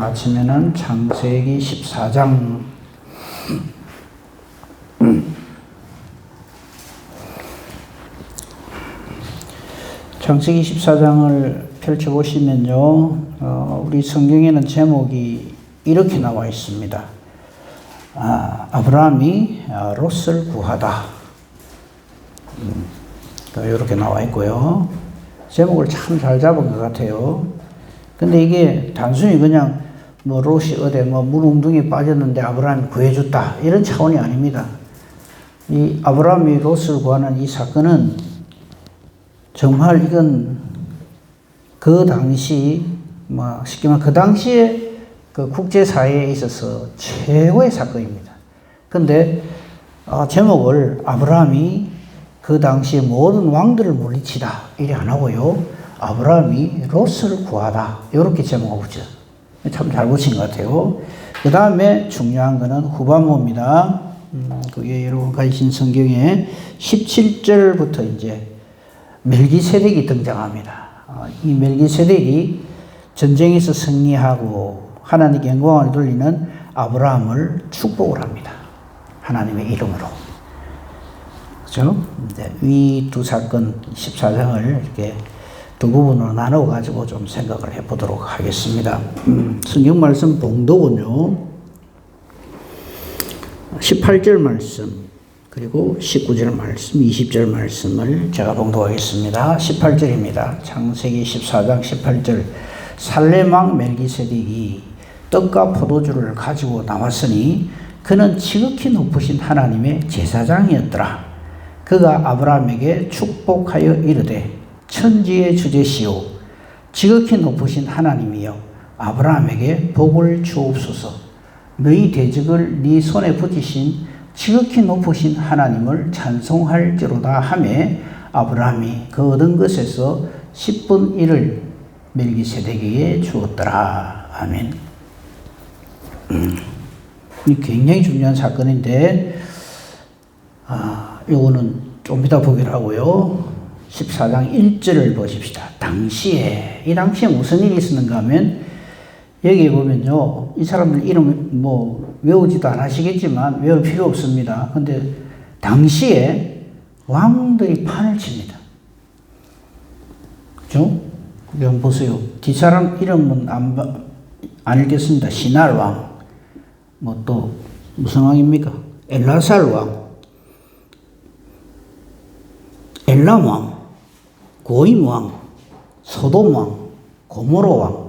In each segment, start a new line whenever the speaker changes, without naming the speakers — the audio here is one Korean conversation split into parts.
아침에는 창세기 14장 창세기 14장을 펼쳐보시면요, 우리 성경에는 제목이 이렇게 나와 있습니다. 아브라함이 롯을 구하다. 이렇게 나와 있고요. 제목을 참 잘 잡은 것 같아요. 근데 이게 단순히 그냥 롯이 어디 물웅둥이 빠졌는데 아브라함이 구해줬다, 이런 차원이 아닙니다. 이 아브라함이 롯을 구하는 이 사건은 정말 이건 그 당시 쉽게 말하면 그 당시에 그 국제사회에 있어서 최고의 사건입니다. 근데 제목을 아브라함이 그 당시에 모든 왕들을 물리치다 이래 안 하고요, 아브라함이 롯을 구하다 이렇게 제목을 붙여 참 잘 붙인 것 같아요. 그 다음에 중요한 거는 후반부입니다. 그게 여러분 가지신 성경에 17절부터 이제 멜기세덱이 등장합니다. 이 멜기세덱이 전쟁에서 승리하고 하나님께 영광을 돌리는 아브라함을 축복을 합니다. 하나님의 이름으로. 그죠? 이 두 사건 14장을 이렇게 두 부분으로 나눠 가지고 좀 생각을 해 보도록 하겠습니다. 성경 말씀 봉독은요, 18절 말씀, 그리고 19절 말씀, 20절 말씀을 제가 봉독하겠습니다. 18절입니다. 창세기 14장 18절. 살렘 왕 멜기세덱이 떡과 포도주를 가지고 나왔으니 그는 지극히 높으신 하나님의 제사장이었더라. 그가 아브라함에게 축복하여 이르되 천지의 주제시오 지극히 높으신 하나님이여 아브라함에게 복을 주옵소서. 너희 대적을 네 손에 붙이신 지극히 높으신 하나님을 찬송할지로다 하매 아브라함이 그 얻은 것에서 10분 1을 멜기세덱에게 주었더라. 아멘. 이 굉장히 중요한 사건인데 요거는 좀 이따 보기로 하고요. 14장 1절을 보십시다. 이 당시에 무슨 일이 있었는가 하면, 여기 보면요, 이 사람들 이름 외우지도 안 하시겠지만 외울 필요 없습니다. 근데 당시에 왕들이 판을 칩니다. 그죠? 한번 보세요. 뒷사람 이름은 안 읽겠습니다. 시날 왕, 또 무슨 왕입니까? 엘라살 왕, 엘람 왕, 고임 왕, 소돔 왕, 고모로 왕.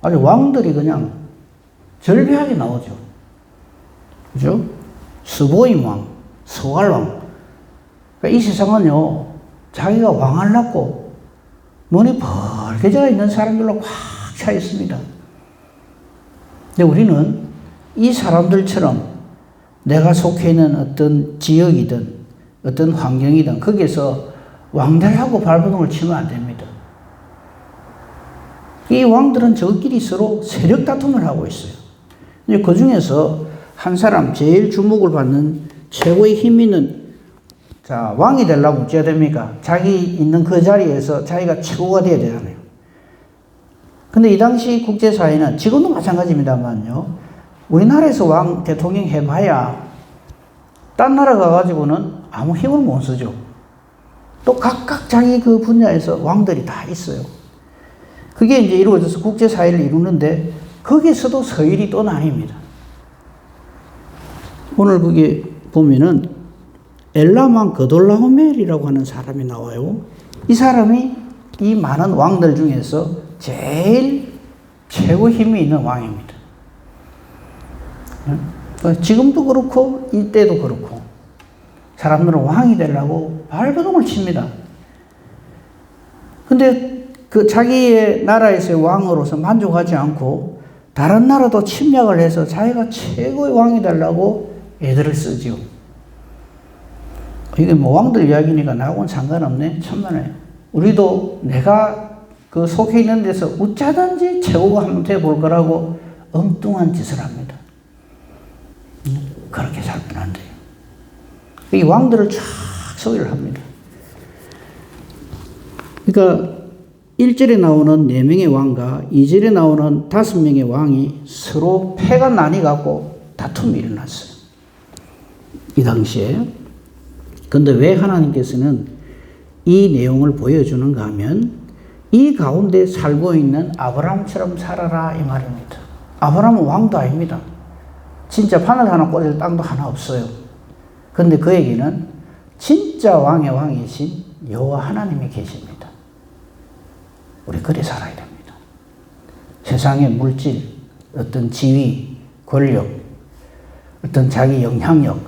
아주 왕들이 그냥 절비하게 나오죠. 그죠? 스보임 왕, 스왈 왕. 그러니까 이 세상은요, 자기가 왕하려고 눈이 벌게져 있는 사람들로 꽉 차 있습니다. 근데 우리는 이 사람들처럼 내가 속해 있는 어떤 지역이든 어떤 환경이든 거기에서 왕들하고 발버둥을 치면 안 됩니다. 이 왕들은 저끼리 서로 세력 다툼을 하고 있어요. 그 중에서 한 사람 제일 주목을 받는 최고의 힘 있는, 왕이 되려면 어찌해야 됩니까? 자기 있는 그 자리에서 자기가 최고가 되어야 되잖아요. 근데 이 당시 국제사회는 지금도 마찬가지입니다만요, 우리나라에서 왕 대통령 해봐야 딴 나라 가가지고는 아무 힘을 못 쓰죠. 또 각각 자기 그 분야에서 왕들이 다 있어요. 그게 이제 이루어져서 국제사회를 이루는데 거기서도 서열이 또 나뉩니다. 오늘 거기 보면은 엘라만 거돌라오멜이라고 하는 사람이 나와요. 이 사람이 이 많은 왕들 중에서 제일 최고 힘이 있는 왕입니다. 지금도 그렇고 이때도 그렇고 사람들은 왕이 되려고 발버둥을 칩니다. 근데 그 자기의 나라에서의 왕으로서 만족하지 않고 다른 나라도 침략을 해서 자기가 최고의 왕이 되려고 애들을 쓰죠. 이게 왕들 이야기니까 나하고는 상관없네. 천만에. 우리도 내가 그 속해 있는 데서 어쩌든지 최고가 한번 돼볼 거라고 엉뚱한 짓을 합니다. 그렇게 살면 안 돼요. 이 왕들을 쫙 소개를 합니다. 그러니까 1절에 나오는 4명의 왕과 2절에 나오는 5명의 왕이 서로 패가 나뉘어갖고 다툼이 일어났어요. 이 당시에. 근데 왜 하나님께서는 이 내용을 보여주는가 하면 이 가운데 살고 있는 아브라함처럼 살아라 이 말입니다. 아브라함은 왕도 아닙니다. 진짜 바늘 하나 꽂을 땅도 하나 없어요. 근데 그에게는 진짜 왕의 왕이신 여호와 하나님이 계십니다. 우리 그래 살아야 됩니다. 세상의 물질, 어떤 지위, 권력, 어떤 자기 영향력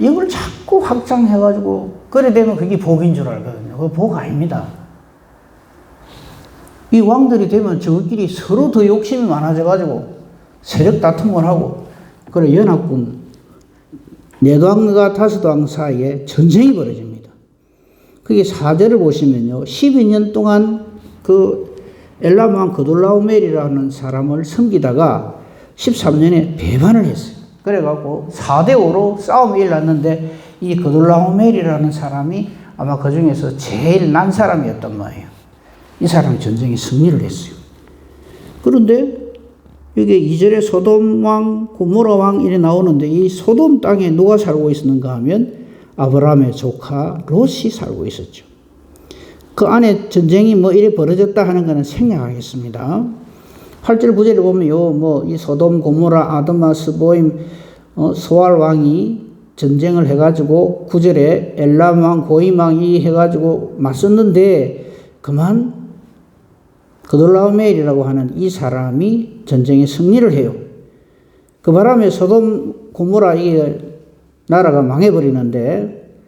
이걸 자꾸 확장해가지고 그래 되면 그게 복인 줄 알거든요. 그거 복 아닙니다. 이 왕들이 되면 저끼리 서로 더 욕심이 많아져가지고 세력 다툼을 하고 그래 연합군 4왕과 5왕 사이에 전쟁이 벌어집니다. 그게 4절을 보시면요. 12년 동안 그 엘람 왕 그돌라오멜이라는 사람을 섬기다가 13년에 배반을 했어요. 그래갖고 4대5로 싸움이 일어났는데 이 그돌라오멜이라는 사람이 아마 그 중에서 제일 난 사람이었단 말이에요. 이 사람이 전쟁에 승리를 했어요. 그런데 이게 2절에 소돔 왕, 고모라 왕 이래 나오는데 이 소돔 땅에 누가 살고 있었는가 하면 아브라함의 조카 롯이 살고 있었죠. 그 안에 전쟁이 뭐 이래 벌어졌다 하는 거는 생략하겠습니다. 8절 9절에 보면 이 소돔, 고모라, 아드마, 스보임, 소알 왕이 전쟁을 해가지고 9절에 엘람 왕, 고임 왕이 해가지고 맞섰는데 그만 그돌라오멜이라고 하는 이 사람이 전쟁에 승리를 해요. 그 바람에 소돔, 고모라 이 나라가 망해버리는데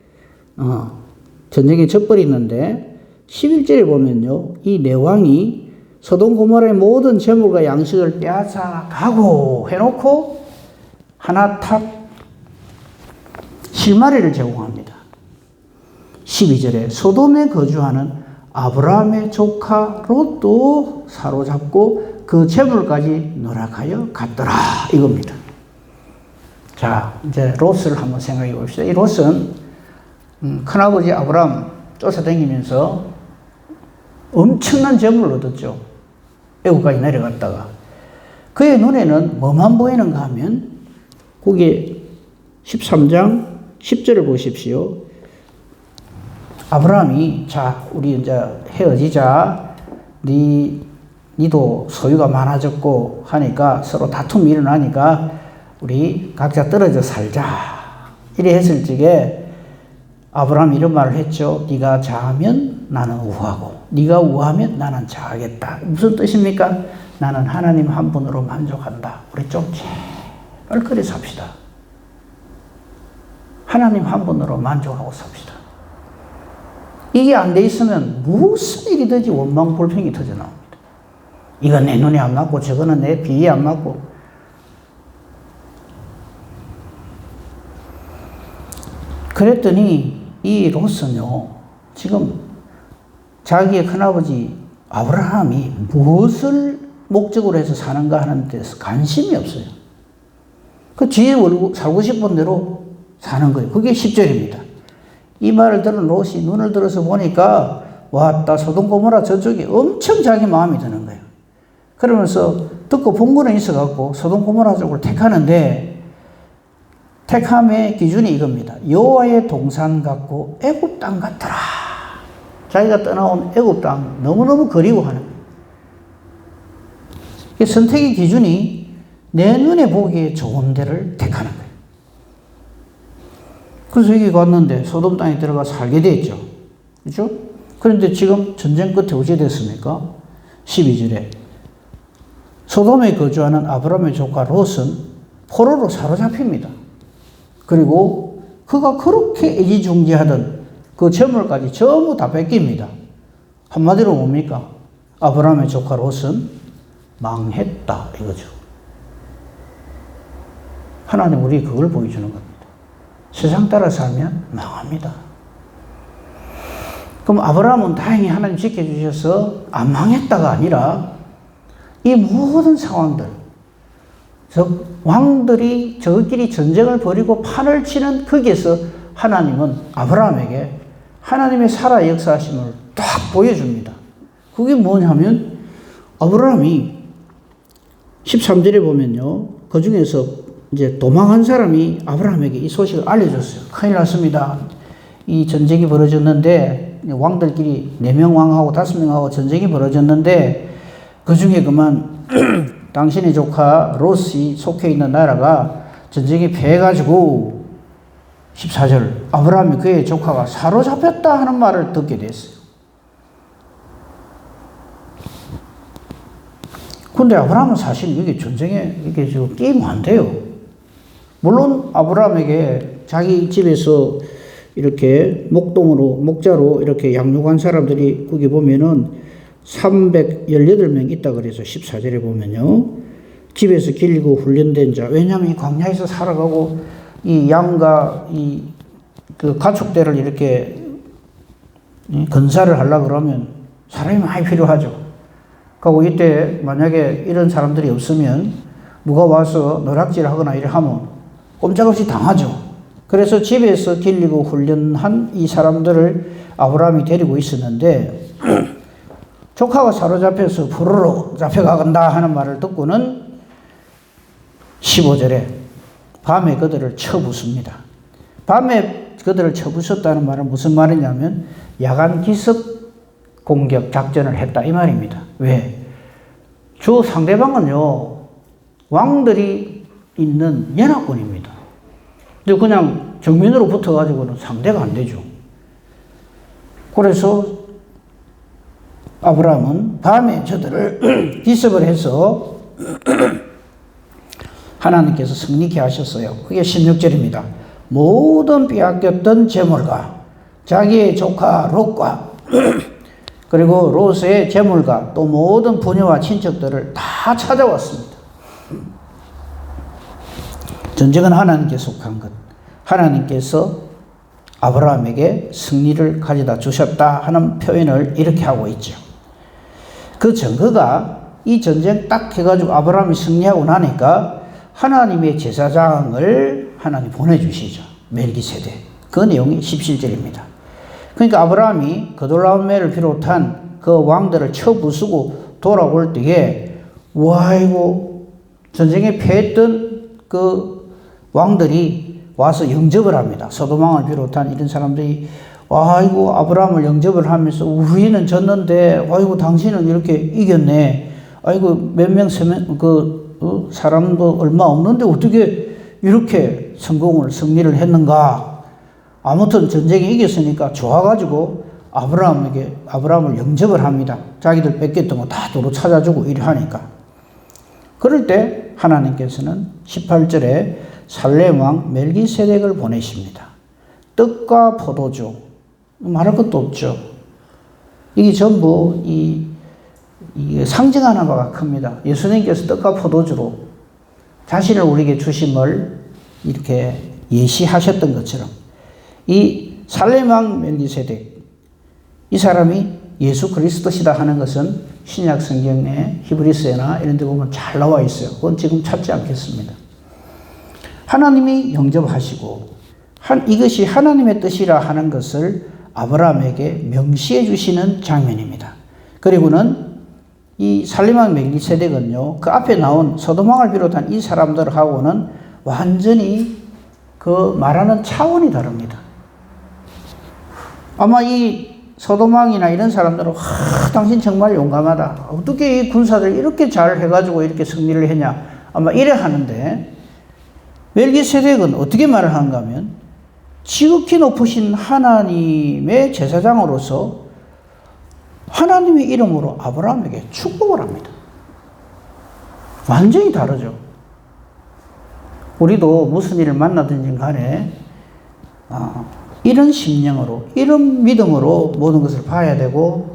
전쟁에 져버리는데 11절에 보면요. 이 4왕이 소돔 고모라의 모든 재물과 양식을 빼앗아 가고 해놓고 하나 탑 실마리를 제공합니다. 12절에 소돔에 거주하는 아브라함의 조카 롯도 사로잡고 그 재물까지 노력하여 갔더라 이겁니다. 자, 이제 롯을 한번 생각해 봅시다. 이 롯은 큰아버지 아브라함 쫓아다니면서 엄청난 재물을 얻었죠. 애국까지 내려갔다가 그의 눈에는 뭐만 보이는가 하면 거기 13장 10절을 보십시오. 아브라함이 자 우리 이제 헤어지자. 니도 소유가 많아졌고 하니까 서로 다툼이 일어나니까 우리 각자 떨어져 살자. 이래 했을 적에 아브라함이 이런 말을 했죠. 네가 자하면 나는 우하고 네가 우하면 나는 자하겠다. 무슨 뜻입니까? 나는 하나님 한 분으로 만족한다. 우리 좀 제발 그래 삽시다. 하나님 한 분으로 만족하고 삽시다. 이게 안 돼 있으면 무슨 일이든지 원망불평이 터져 나옵니다. 이건 내 눈에 안 맞고 저거는 내 비에 안 맞고. 그랬더니 이 롯은요 지금 자기의 큰아버지 아브라함이 무엇을 목적으로 해서 사는가 하는 데서 관심이 없어요. 그 뒤에 살고 싶은 대로 사는 거예요. 그게 10절입니다. 이 말을 들은 롯이 눈을 들어서 보니까 왔다 소돔 고모라 저쪽이 엄청 자기 마음이 드는 거예요. 그러면서 듣고 본 거는 있어갖고 소돔 고모라 쪽을 택하는데 택함의 기준이 이겁니다. 여호와의 동산 같고 애굽 땅 같더라. 자기가 떠나온 애굽 땅 너무너무 그리워하는 거예요. 선택의 기준이 내 눈에 보기에 좋은 데를 택하는 거예요. 그래서 여기 갔는데 소돔 땅에 들어가 살게 됐죠. 그렇죠? 그런데 지금 전쟁 끝에 어찌 됐습니까? 12절에 소돔에 거주하는 아브라함의 조카 롯은 포로로 사로잡힙니다. 그리고 그가 그렇게 애지중지하던 그 재물까지 전부 다 뺏깁니다. 한마디로 뭡니까? 아브라함의 조카 롯은 망했다 이거죠. 하나님 우리 그걸 보여주는 겁니다. 세상 따라 살면 망합니다. 그럼 아브라함은 다행히 하나님 지켜주셔서 안 망했다가 아니라 이 모든 상황들, 왕들이 저끼리 전쟁을 벌이고 판을 치는 거기에서 하나님은 아브라함에게 하나님의 살아 역사하심을 딱 보여줍니다. 그게 뭐냐면 아브라함이 13절에 보면요. 그 중에서 이제 도망한 사람이 아브라함에게 이 소식을 알려줬어요. 큰일 났습니다. 이 전쟁이 벌어졌는데 왕들끼리 4명 왕하고 5명하고 전쟁이 벌어졌는데 그 중에 그만 당신의 조카 롯이 속해 있는 나라가 전쟁에 패해가지고 14절 아브라함이 그의 조카가 사로잡혔다 하는 말을 듣게 됐어요. 근데 아브라함은 사실 이게 전쟁에 이게 지금 게임 안 돼요. 물론 아브라함에게 자기 집에서 이렇게 목자로 이렇게 양육한 사람들이 거기 보면은 318명 있다 그래서 14절에 보면요. 집에서 길리고 훈련된 자. 왜냐하면 이 광야에서 살아가고 이 양과 그 가축대를 이렇게 건사를 하려고 그러면 사람이 많이 필요하죠. 그리고 이때 만약에 이런 사람들이 없으면 누가 와서 노략질 하거나 이래 하면 꼼짝없이 당하죠. 그래서 집에서 길리고 훈련한 이 사람들을 아브라함이 데리고 있었는데 조카가 사로잡혀서 푸르르 잡혀가간다 하는 말을 듣고는 15절에 밤에 그들을 쳐부숩니다. 밤에 그들을 쳐부쉈다는 말은 무슨 말이냐면 야간 기습 공격 작전을 했다 이 말입니다. 왜? 주 상대방은요 왕들이 있는 연합군입니다. 근데 그냥 정면으로 붙어가지고는 상대가 안 되죠. 그래서 아브라함은 밤에 저들을 기습을 해서 하나님께서 승리케 하셨어요. 그게 16절입니다. 모든 빼앗겼던 재물과 자기의 조카 롯과 그리고 롯의 재물과 또 모든 부녀와 친척들을 다 찾아왔습니다. 전쟁은 하나님께 속한 것. 하나님께서 아브라함에게 승리를 가져다 주셨다 하는 표현을 이렇게 하고 있죠. 그 증거가 이 전쟁 딱 해가지고 아브라함이 승리하고 나니까 하나님의 제사장을 하나님 보내주시죠. 멜기세덱. 그 내용이 17절입니다. 그러니까 아브라함이 그돌라오메를 비롯한 그 왕들을 쳐부수고 돌아올 때에 와이고 전쟁에 패했던 그 왕들이 와서 영접을 합니다. 소돔왕을 비롯한 이런 사람들이 아이고 아브라함을 영접을 하면서 우리는 졌는데 아이고 당신은 이렇게 이겼네. 아이고 몇 명 사람도 얼마 없는데 어떻게 이렇게 승리를 했는가. 아무튼 전쟁에 이겼으니까 좋아가지고 아브라함을 영접을 합니다. 자기들 뺏겼던 거 다 도로 찾아주고 이래 하니까. 그럴 때 하나님께서는 18절에 살렘 왕 멜기세덱을 보내십니다. 떡과 포도주, 말할 것도 없죠. 이게 전부 이 상징하는 바가 큽니다. 예수님께서 떡과 포도주로 자신을 우리에게 주심을 이렇게 예시하셨던 것처럼 이 살렘 왕 멜기세덱 이 사람이 예수 그리스도시다 하는 것은 신약 성경의 히브리서나 이런 데 보면 잘 나와 있어요. 그건 지금 찾지 않겠습니다. 하나님이 영접하시고 이것이 하나님의 뜻이라 하는 것을 아브라함에게 명시해 주시는 장면입니다. 그리고는 이 살렘 왕 멜기세덱은요, 그 앞에 나온 소돔왕을 비롯한 이 사람들하고는 완전히 그 말하는 차원이 다릅니다. 아마 이 소돔왕이나 이런 사람들은 당신 정말 용감하다. 어떻게 이 군사들 이렇게 잘 해가지고 이렇게 승리를 했냐. 아마 이래 하는데 멜기세덱은 어떻게 말을 하는가 하면 지극히 높으신 하나님의 제사장으로서 하나님의 이름으로 아브라함에게 축복을 합니다. 완전히 다르죠. 우리도 무슨 일을 만나든지 간에 이런 심령으로, 이런 믿음으로 모든 것을 봐야 되고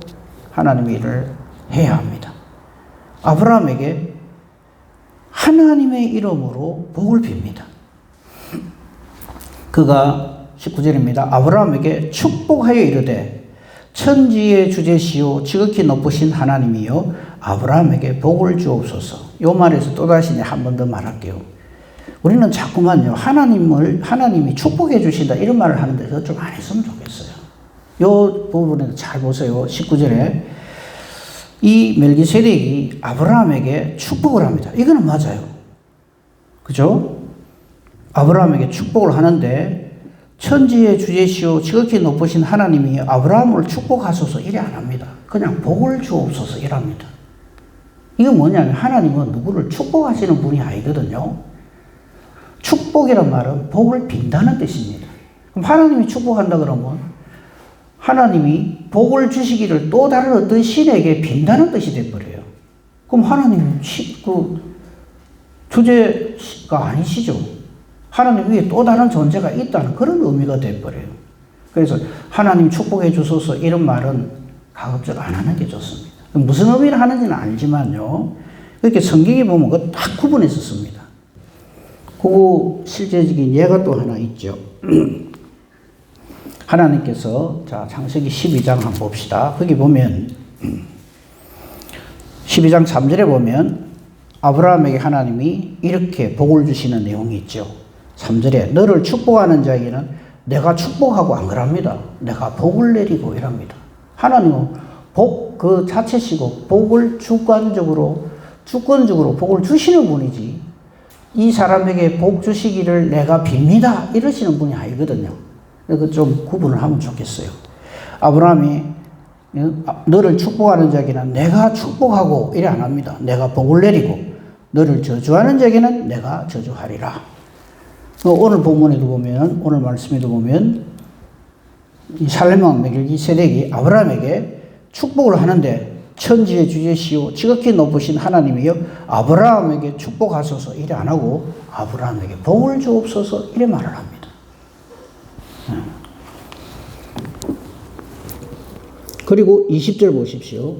하나님의 일을 해야 합니다. 아브라함에게 하나님의 이름으로 복을 빕니다. 그가 19절입니다. 아브라함에게 축복하여 이르되 천지의 주제시오 지극히 높으신 하나님이요 아브라함에게 복을 주옵소서. 요 말에서 또다시 한 번 더 말할게요. 우리는 자꾸만요 하나님이 축복해 주신다 이런 말을 하는데 좀 안 했으면 좋겠어요. 요 부분에서 잘 보세요. 19절에 이 멜기세덱이 아브라함에게 축복을 합니다. 이거는 맞아요. 그죠? 아브라함에게 축복을 하는데 천지의 주제시오 지극히 높으신 하나님이 아브라함을 축복하소서 이래 안 합니다. 그냥 복을 주옵소서 이랍니다. 이건 뭐냐면 하나님은 누구를 축복하시는 분이 아니거든요. 축복이란 말은 복을 빈다는 뜻입니다. 그럼 하나님이 축복한다 그러면 하나님이 복을 주시기를 또 다른 어떤 신에게 빈다는 뜻이 돼버려요. 그럼 하나님은 주제가 아니시죠. 하나님 위에 또 다른 존재가 있다는 그런 의미가 돼버려요. 그래서 하나님 축복해 주소서 이런 말은 가급적 안 하는 게 좋습니다. 무슨 의미를 하는지는 알지만요. 그렇게 성경에 보면 그거 딱 구분해서 씁니다. 그 실제적인 예가 또 하나 있죠. 하나님께서 자 창세기 12장 한번 봅시다. 거기 보면 12장 3절에 보면 아브라함에게 하나님이 이렇게 복을 주시는 내용이 있죠. 3절에 너를 축복하는 자에게는 내가 축복하고 안 그럽니다. 내가 복을 내리고 이랍니다. 하나님은 복 그 자체시고 복을 주권적으로 복을 주시는 분이지 이 사람에게 복 주시기를 내가 빕니다 이러시는 분이 아니거든요. 그 좀 구분을 하면 좋겠어요. 아브라함이 너를 축복하는 자에게는 내가 축복하고 이래 안 합니다. 내가 복을 내리고 너를 저주하는 자에게는 내가 저주하리라. 오늘 본문에도 보면 오늘 말씀에도 보면 이 살렘 왕 멜기세덱이 아브라함에게 축복을 하는데 천지의 주제시오 지극히 높으신 하나님이여 아브라함에게 축복하소서 이래 안 하고 아브라함에게 복을 주옵소서 이래 말을 합니다. 그리고 20절 보십시오.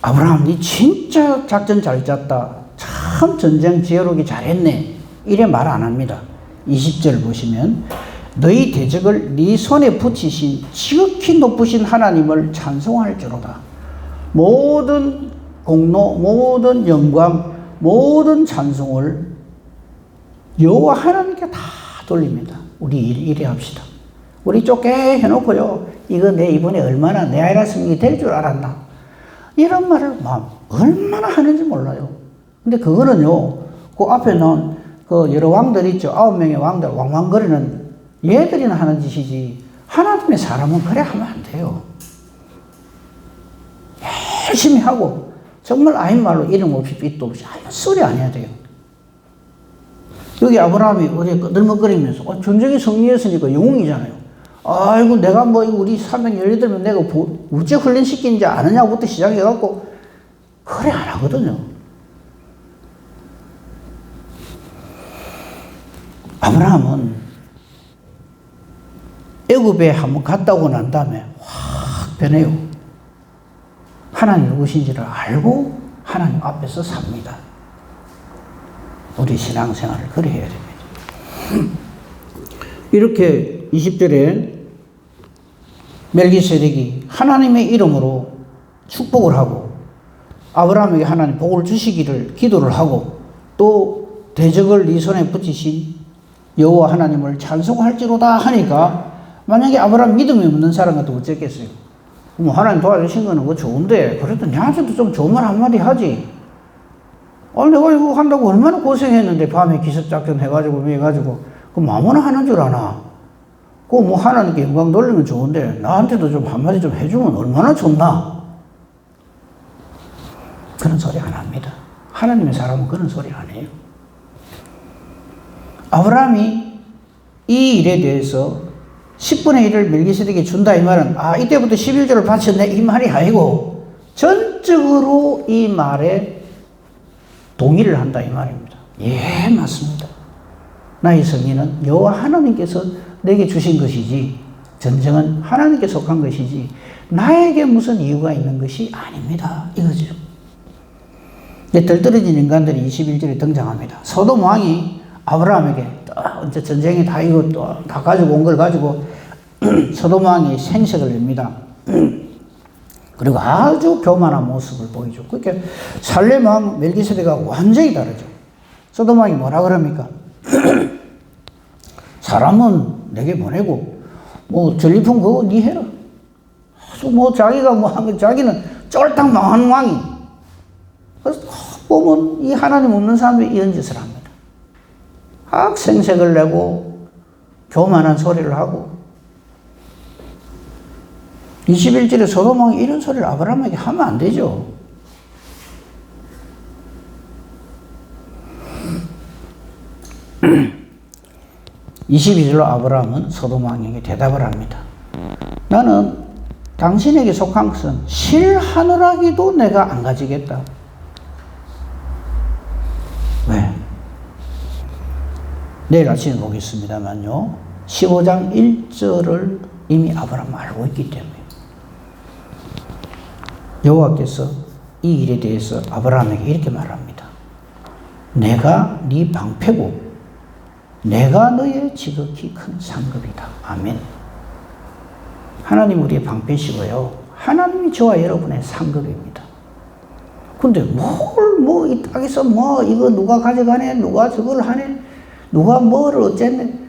아브라함 니 진짜 작전 잘 짰다. 참 전쟁 지혜롭게 잘했네. 이래 말 안 합니다. 20절 보시면 너희 대적을 네 손에 붙이신 지극히 높으신 하나님을 찬송할지로다. 모든 공로, 모든 영광, 모든 찬송을 여호와 하나님께 다 돌립니다. 우리 이래 합시다. 우리 쫓게 해놓고요. 이거 내 이번에 얼마나 내 아이라서 이게 될 줄 알았나. 이런 말을 얼마나 하는지 몰라요. 근데 그거는요. 그 앞에 놓은 그 여러 왕들 있죠. 9명의 왕들 왕왕거리는 얘들이나 하는 짓이지 하나님의 사람은 그래 하면 안 돼요. 열심히 하고 정말 아닌 말로 이름 없이 빚도 없이 아무 소리 안 해야 돼요. 여기 아브라함이 어디 끄들먹거리면서 전쟁이 승리했으니까 영웅이잖아요. 아이고 내가 뭐 우리 318명 내가 우째 훈련시킨지 아느냐부터 시작해갖고 그래 안 하거든요. 아브라함은 애굽에 한번 갔다 오고 난 다음에 확 변해요. 하나님 누구신지를 알고 하나님 앞에서 삽니다. 우리 신앙생활을 그래 해야 됩니다. 이렇게 20절에 멜기세덱이 하나님의 이름으로 축복을 하고 아브라함에게 하나님 복을 주시기를 기도를 하고 또 대적을 네 손에 붙이신 여호와 하나님을 찬송할지로다 하니까 만약에 아브라함 믿음이 없는 사람 같으면 어쨌겠어요? 뭐 하나님 도와주신 거는 뭐 좋은데 그래도 나한테도 좀 좋은 말 한마디 하지. 내가 이거 한다고 얼마나 고생했는데 밤에 기습작전 해가지고 뭐 해가지고 그럼 아무나 하는 줄 아나. 그거 뭐 하나님께 영광 돌리면 좋은데 나한테도 좀 한마디 좀 해주면 얼마나 좋나. 그런 소리 안 합니다. 하나님의 사람은 그런 소리 안 해요. 아브라함이 이 일에 대해서 10분의 1을 멜기세덱에게 준다 이 말은 이때부터 11조를 바쳤네 이 말이 아니고 전적으로 이 말에 동의를 한다 이 말입니다. 예 맞습니다. 나의 승리는 여호와 하나님께서 내게 주신 것이지 전쟁은 하나님께 속한 것이지 나에게 무슨 이유가 있는 것이 아닙니다 이거죠. 덜떨어진 인간들이 21절에 등장합니다. 소돔 왕이 아브라함에게 이제 전쟁이 다 이거 다 가지고 온 걸 가지고 소돔 왕이 생색을 냅니다. 그리고 아주 교만한 모습을 보이죠. 그렇게 살렘 왕 멜기세덱하고 완전히 다르죠. 소돔 왕이 뭐라 그럽니까? 사람은 내게 보내고 뭐 전리품 그거 니 해라. 아주 뭐 자기가 뭐 한 거 자기는 쫄딱 망한 왕이. 그래서 보면 이 하나님 없는 사람이 이런 짓을 합니다. 생색을 내고 교만한 소리를 하고 21절에 소돔 왕이 이런 소리를 아브라함에게 하면 안 되죠. (22절로) 아브라함은 소돔 왕에게 대답을 합니다. 나는 당신에게 속한 것은 실 하늘하기도 내가 안 가지겠다. 왜? 내일 아침에 보겠습니다만요. 15장 1절을 이미 아브라함은 알고 있기 때문에 여호와께서 이 일에 대해서 아브라함에게 이렇게 말합니다. 내가 네 방패고 내가 너의 지극히 큰 상급이다. 아멘. 하나님 우리의 방패시고요. 하나님이 저와 여러분의 상급입니다. 근데 이 땅에서 이거 누가 가져가네? 누가 저걸 하네? 누가 뭐를 어쨌네?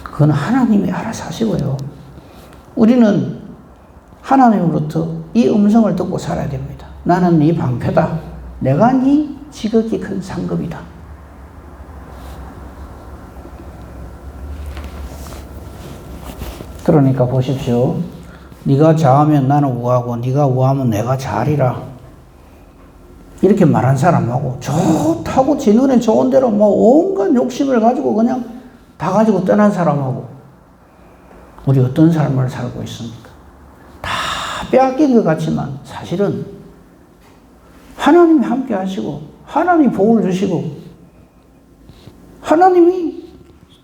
그건 하나님이 알아서 하시고요. 우리는 하나님으로부터 이 음성을 듣고 살아야 됩니다. 나는 네 방패다. 내가 네 지극히 큰 상급이다. 그러니까 보십시오. 네가 좌하면 나는 우하고 네가 우하면 내가 좌리라. 이렇게 말한 사람하고 좋다고 지 눈에 좋은 대로 온갖 욕심을 가지고 그냥 다 가지고 떠난 사람하고 우리 어떤 삶을 살고 있습니까? 다 빼앗긴 것 같지만 사실은 하나님이 함께 하시고 하나님이 복을 주시고 하나님이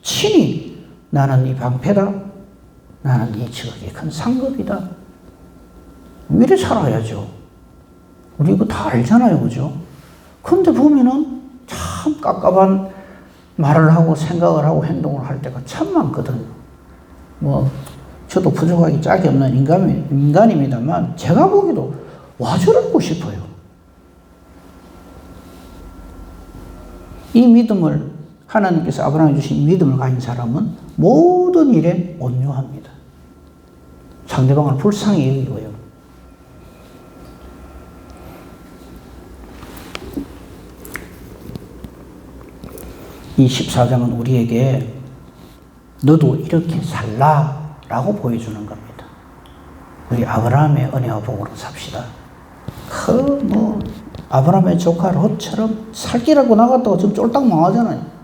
친히 나는 네 방패다. 나는 네 지극히 큰 상급이다. 이래 살아야죠. 우리 이거 다 알잖아요. 그죠? 근데 보면은 참 깝깝한 말을 하고 생각을 하고 행동을 할 때가 참 많거든요. 저도 부족하기 짝이 없는 인간입니다만 제가 보기도 와 저러고 싶어요. 이 믿음을 하나님께서 아브라함에 주신 믿음을 가진 사람은 모든 일에 온유합니다. 상대방을 불쌍히 여기고요. 이 14장은 우리에게 너도 이렇게 살라 라고 보여주는 겁니다. 우리 아브라함의 은혜와 복으로 삽시다. 아브라함의 조카 롯처럼 살기라고 나갔다가 지금 쫄딱 망하잖아요.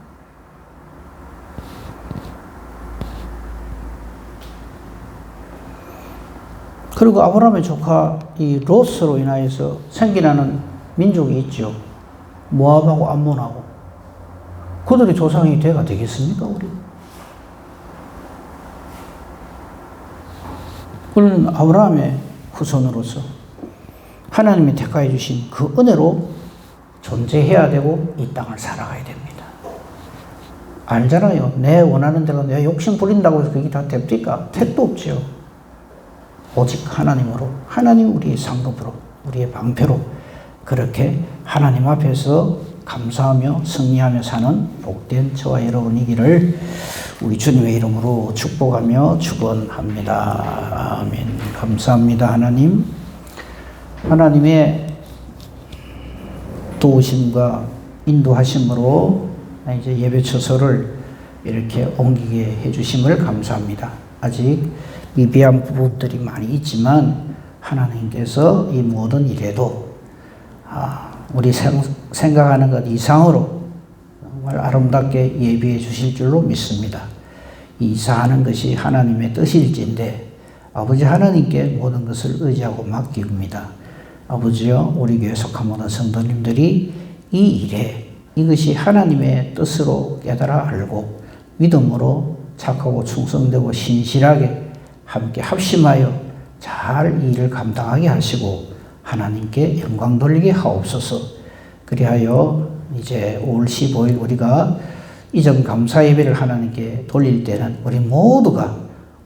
그리고 아브라함의 조카 이 롯으로 인하여서 생겨나는 민족이 있죠. 모압하고 암몬하고. 그들의 조상이 돼가 되겠습니까, 우리? 우리는 아브라함의 후손으로서 하나님이 택하여 주신 그 은혜로 존재해야 되고 이 땅을 살아가야 됩니다. 알잖아요. 내 원하는 대로 내 욕심 부린다고 해서 그게 다 됩니까? 택도 없지요. 오직 하나님으로, 하나님 우리의 상급으로, 우리의 방패로 그렇게 하나님 앞에서 감사하며 승리하며 사는 복된 저와 여러분이기를 우리 주님의 이름으로 축복하며 축원합니다. 아멘. 감사합니다. 하나님. 하나님의 도우심과 인도하심으로 이제 예배 처소를 이렇게 옮기게 해주심을 감사합니다. 아직 미비한 부분들이 많이 있지만 하나님께서 이 모든 일에도 우리 생각하는 것 이상으로 정말 아름답게 예비해 주실 줄로 믿습니다. 이사하는 것이 하나님의 뜻일진데 아버지 하나님께 모든 것을 의지하고 맡깁니다. 아버지여, 우리 교회 속한 모든 성도님들이 이 일에 이것이 하나님의 뜻으로 깨달아 알고 믿음으로 착하고 충성되고 신실하게 함께 합심하여 잘 이 일을 감당하게 하시고 하나님께 영광 돌리게 하옵소서. 그리하여 이제 5월 15일 우리가 이전 감사 예배를 하나님께 돌릴 때는 우리 모두가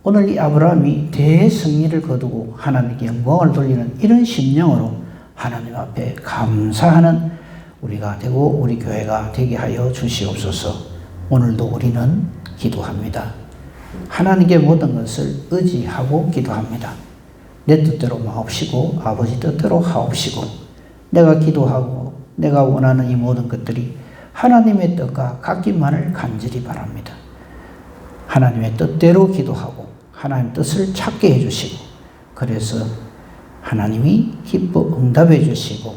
오늘 이 아브라함이 대승리를 거두고 하나님께 영광을 돌리는 이런 심령으로 하나님 앞에 감사하는 우리가 되고 우리 교회가 되게 하여 주시옵소서. 오늘도 우리는 기도합니다. 하나님께 모든 것을 의지하고 기도합니다. 내 뜻대로 마옵시고 아버지 뜻대로 하옵시고 내가 기도하고 내가 원하는 이 모든 것들이 하나님의 뜻과 같기만을 간절히 바랍니다. 하나님의 뜻대로 기도하고 하나님 뜻을 찾게 해주시고 그래서 하나님이 기뻐 응답해 주시고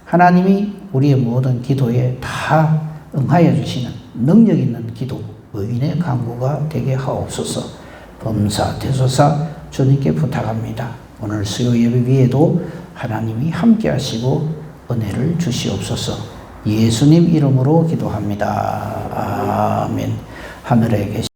하나님이 우리의 모든 기도에 다 응하여 주시는 능력 있는 기도 의인의 간구가 되게 하옵소서. 범사 대소사 주님께 부탁합니다. 오늘 수요 예배 위에도 하나님이 함께 하시고 은혜를 주시옵소서. 예수님 이름으로 기도합니다. 아멘. 하늘에 계신